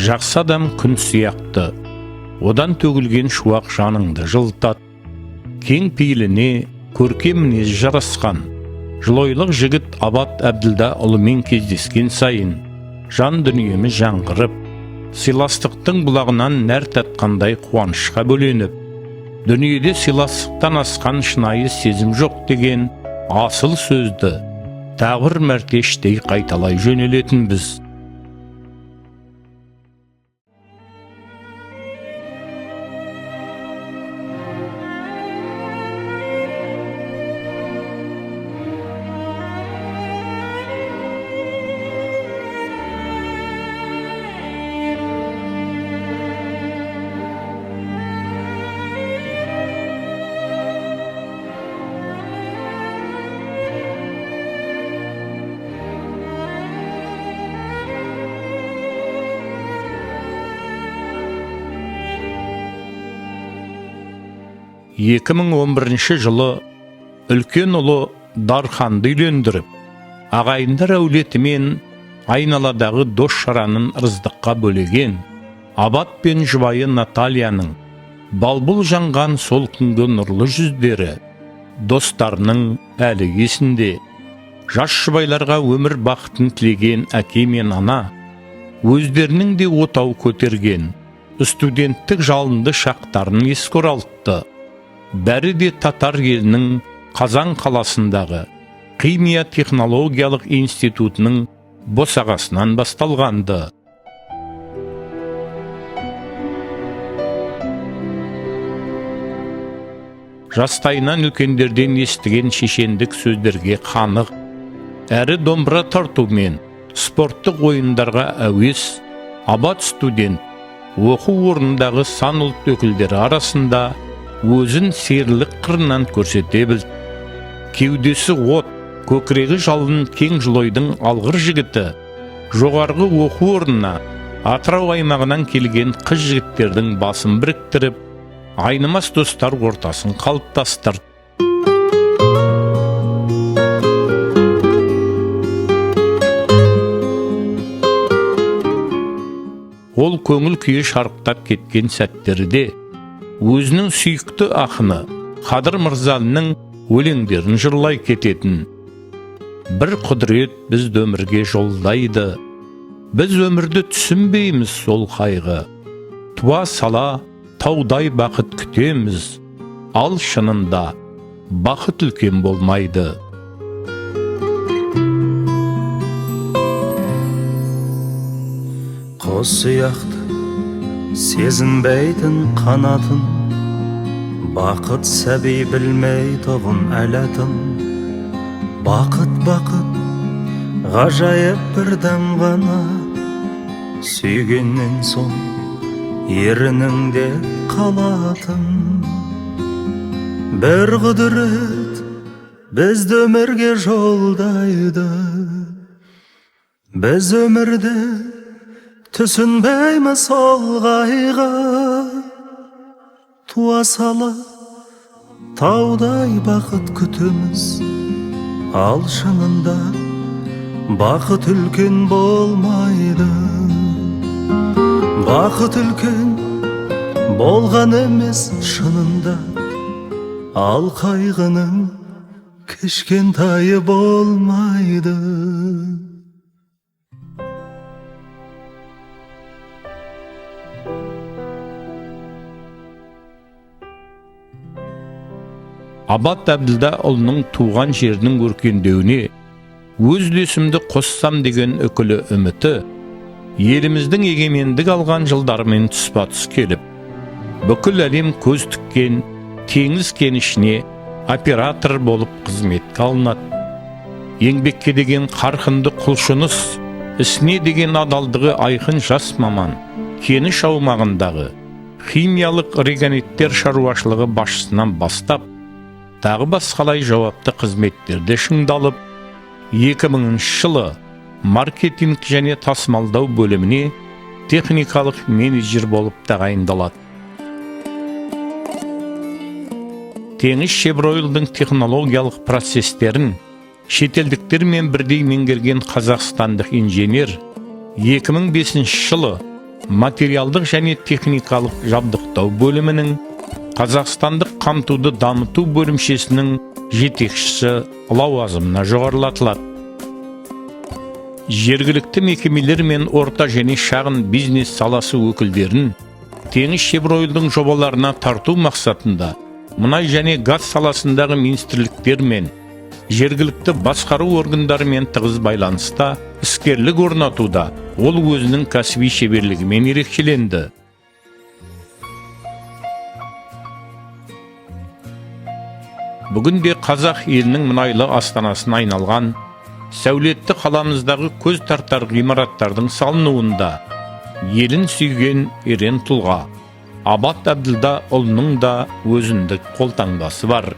Жақсы адам күн сияқты, одан төгілген шуақ жаныңды жылтат. Кең пейіліне, көркем мінез жарасқан, жылойлық жігіт Абат Әбділда ұлымен кездескен сайын, жан дүниеміз жаңғырып, сыйластықтың бұлағынан нәр татқандай қуанышқа бөленіп, дүниеде сыйластықтан асқан шынайы сезім жоқ деген асыл сөзді тағыр мәртештей қайталай жөнелетінбіз. Екі 2011 жылы үлкен ұлы Дарханды үйлендіріп, ағайындар әулетімен айналадағы дос шаранын ырыздыққа бөлеген Абат пен жұбайы Натальяның балбұл жанған сол күнгі нұрлы жүздері достарының әлі есінде. Жас жұбайларға өмір бақытын тілеген әке мен ана, өздерінің де отау көтерген студенттік жалынды шақтарын еске оралтты. Бәрі де татар елінің Қазан қаласындағы Химия технологиялық институтының босағасынан басталғанды. Жастайынан үлкендерден естіген шешендік сөздерге қанық, әрі домбыра тартумен спорттық ойындарға әуес Абат студент оқу орнындағы сан ұлт өкілдері арасында өзін серлік қырынан көрсете білді. Кеудесі от, көкірегі жалын кең жылойдың алғыр жігіті жоғарғы оқу орнына Атырау аймағынан келген қыз жігіттердің басын біріктіріп, айнымас достар ортасын қалыптастырды. Ол көңіл күйі шарықтап кеткен сәттерде өзінің сүйікті ақыны Қадыр Мырзаның өлеңдерін жырлай кететін. Бір құдірет бізді өмірге жолдайды, біз өмірді түсінбейміз сол қайғы. Туа сала таудай бақыт күтеміз, ал шынында бақыт үлкен болмайды. Құс сияқты сезінбейтін қанатын, бақыт сәби білмей тұғын әләтін. Бақыт ғажайып бір дәм ғана, сүйгеннен соң ерініңде қалатын. Бір құдірет бізді өмірге жолдайды, біз өмірде түсінбейміз сол қайғы. Туа сала таудай бақыт күтеміз, ал шынында бақыт үлкен болмайды. Бақыт үлкен болған емес шынында, ал қайғының кішкентайы болмайды. Абат Әбділда ұлының туған жерінің өркендеуіне өз үлесімді қоссам деген үкілі үміті еліміздің егемендік алған жылдарымен тұспа-тұс келіп, бүкіл әлем көз тіккен теңіз кенішіне оператор болып қызметке алынады. Еңбекке деген қарқынды құлшыныс, ісіне деген адалдығы айқын жас маман кеніш аумағындағы химиялық органиттер шаруашылығы басшысынан бастап, тағы басқалай жауапты қызметтерде шыңдалып, 2000 жылы маркетинг және тасымалдау бөліміне техникалық менеджер болып тағайындалады. Теңізшевройлдың технологиялық процестерін шетелдіктермен бірдей меңгерген қазақстандық инженер 2005 жылы материалдық және техникалық жабдықтау бөлімінің Қазақстандық қамтуды дамыту бөлімшесінің жетекшісі лауазымына жоғарылатылады. Жергілікті мекемелер мен орта және шағын бизнес саласы өкілдерін Теңізшевройлдың жобаларына тарту мақсатында мұнай және газ саласындағы министрліктер мен жергілікті басқару органдарымен тығыз байланыста іскерлік орнатуда ол өзінің кәсіби шеберлігімен ерекшеленді. Бүгінде қазақ елінің мұнайлы астанасына айналған сәулетті қаламыздағы көз тартар ғимараттардың салынуында елін сүйген ерен тұлға Абат Әбділдаұлының да өзіндік қолтаңбасы бар.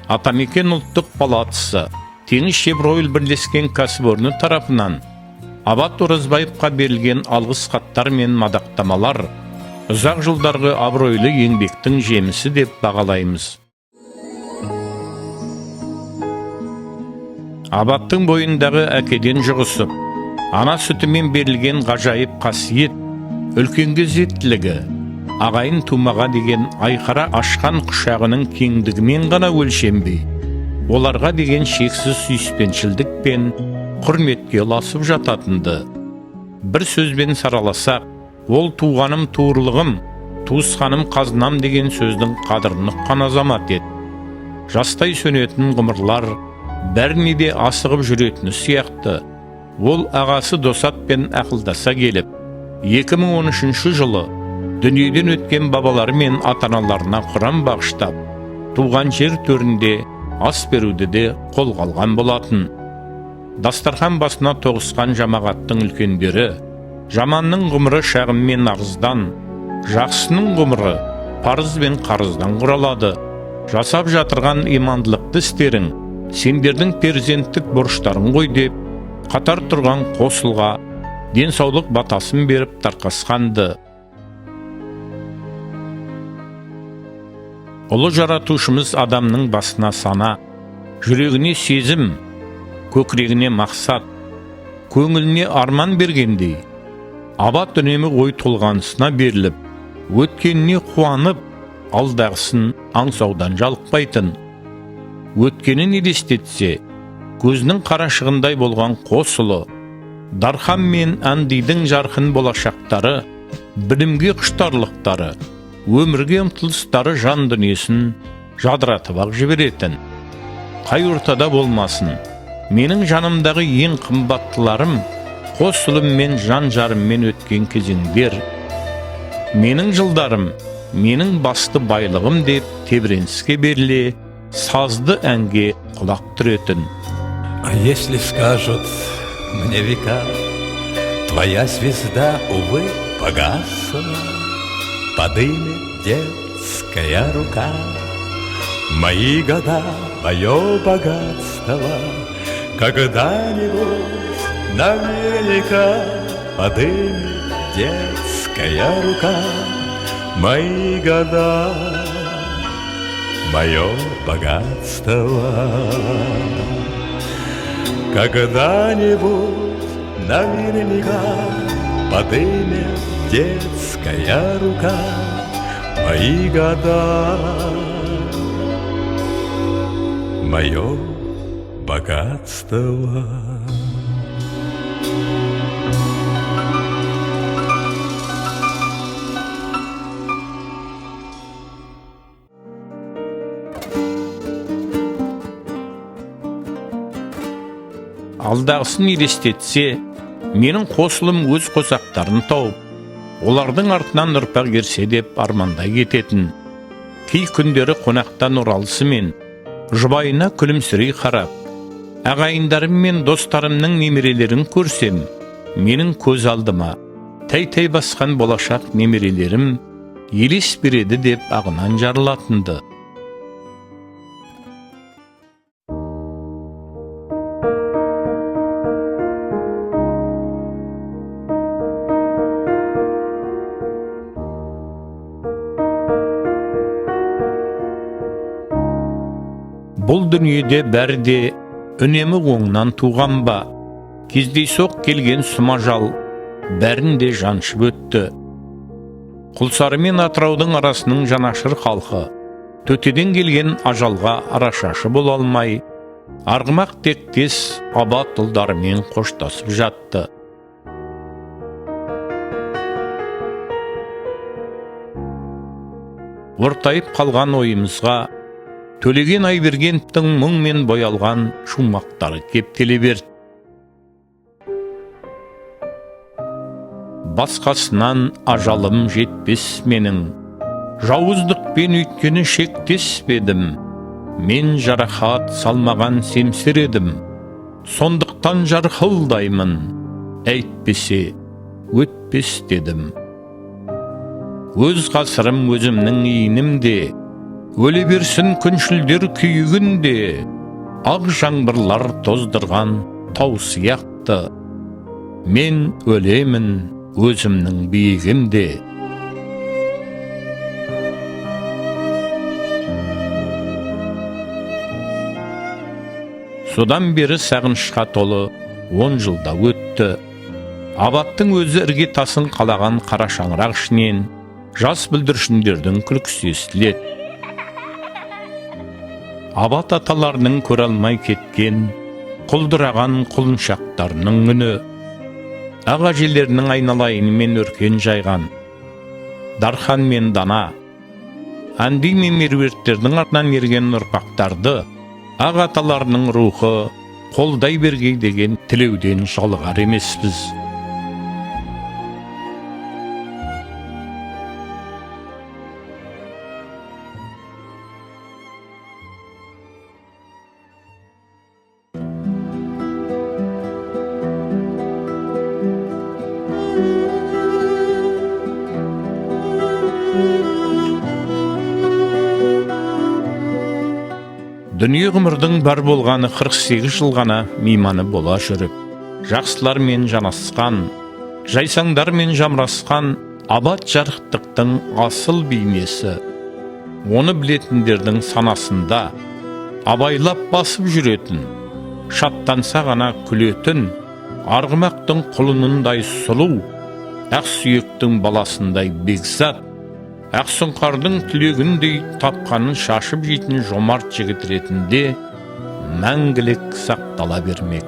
Атамекен ұлттық палатасы Теңізшевройл бірлескен кәсіпорны тарапынан Абат Оразбаевқа берілген алғыс хаттар мен мадақтамалар ұзақ жылдарғы абыройлы еңбектің жемісі деп бағалаймыз. Абаттың бойындағы әкеден жұғысып, ана сүтімен берілген ғажайып қасиет, үлкенге зеттілігі, ағайын тумаға деген айқара ашқан құшағының кеңдігімен ғана өлшенбей, оларға деген шексіз сүйіспеншілдік пен құрметке ұласып жататынды. Бір сөзбен сараласақ, ол туғаным туырлығым, туысқаным қазынам деген сөздің қадірін ұққан азамат еді. Жастай сөнетін ғұмырлар бәріне де асығып жүретіні сияқты, ол ағасы Досатпен ақылдаса келіп, 2013 жылы дүниеден өткен бабалары мен ата-аналарына Құран бағыштап, туған жер төрінде ас беруді де қолға алған болатын. Дастархан басына тоғысқан жамағаттың үлкендері, жаманның ғұмыры шағым мен ағыздан, жақсының ғұмыры парыз бен қарыздан құралады. Жасап жатырған имандылықты істерің сендердің перзенттік борыштарың ғой деп, қатар тұрған қосылға денсаулық батасын беріп тарқасқанды. Ұлы жаратушымыз адамның басына сана, жүрегіне сезім, көкірегіне мақсат, көңіліне арман бергендей, Абат үнемі ой толғанысына беріліп, өткеніне қуанып, алдағысын аңсаудан жалықпайтын. Өткенін елестетсе, көзінің қарашығындай болған қос ұлы, Дархан мен Әндидің жарқын болашақтары, білімге құштарлықтары, өмірге ұмтылыстары жан дүниесін жадыратып ақ жіберетін. Қай ортада болмасын, менің жанымдағы ең қымбаттыларым, қос ұлым мен жан жарыммен өткен кезеңдер, менің жылдарым, менің басты байлығым деп тебіреніске беріле, сазды әнге құлақ түретін. А если скажут мне века, твоя звезда, увы, погасла, подымет детская рука, мои года, мое богатство, когда-нибудь наверняка подымет детская рука, мои года, мое богатство. Когда-нибудь наверняка подымет детская рука, мои года, мое богатство. Алдағысын елестетсе, менің қосылым өз қосақтарын тауып, олардың артынан ұрпақ ерсе деп армандай кететін. Кей күндері қонақтан оралысымен, жұбайына күлімсірей қарап, ағайындарым мен достарымның немерелерін көрсем, менің көз алдыма тәй-тәй басқан болашақ немерелерім елес береді деп ағынан жарылатынды. Бұл дүниеде бәрі де үнемі оңнан туған ба, кездейсоқ келген сұмажал, бәрін де жаншып өтті. Құлсары мен Атыраудың арасының жанашыр халқы, төтеден келген ажалға арашашы бола алмай, арғымақ тектес Абат ұлдарымен қоштасып жатты. Ортайып қалған ойымызға Төлеген Айбергеновтың мұңмен боялған шумақтары кептеле берді. Басқасынан ажалым жетпес менің, жауыздықпен өйткені шектеспедім. Мен жарақат салмаған семсер едім, сондықтан жарқылдаймын, әйтпесе өтпес дедім. Өз ғасырым өзімнің иінімде, өле берсін күншілдер күйігінде, ақ жаңбырлар тоздырған тау сияқты, мен өлемін өзімнің биігімде. Содан бері сағынышқа толы 10 жылда өтті. Абаттың өзі іргетасын қалаған қара шаңырақ ішінен жас бүлдіршіндердің күлкісі естіледі. Абат аталарының көре алмай кеткен құлдыраған құлыншақтарының үні, аға желерінің айналайынымен өркен жайған Дархан мен Дана, Анди мен меруерттердің артынан ерген ұрпақтарды ақ аталарының рухы қолдай бергей деген тілеуден жалығар емеспіз. Дүние ғұмырдың бар болғаны 48 жыл ғана мейманы бола жүріп, жақсылармен жанасқан, жайсаңдармен жамрасқан Абат жарықтықтың асыл бейнесі, оны білетіндердің санасында абайлап басып жүретін, шаттанса ғана күлетін, арғымақтың құлынындай сұлу, ақсүйектің баласындай бекзат, Ақсұңқардың түлегіндей тапқанын шашып жейтін жомарт жігіт ретінде мәңгілік сақтала бермек.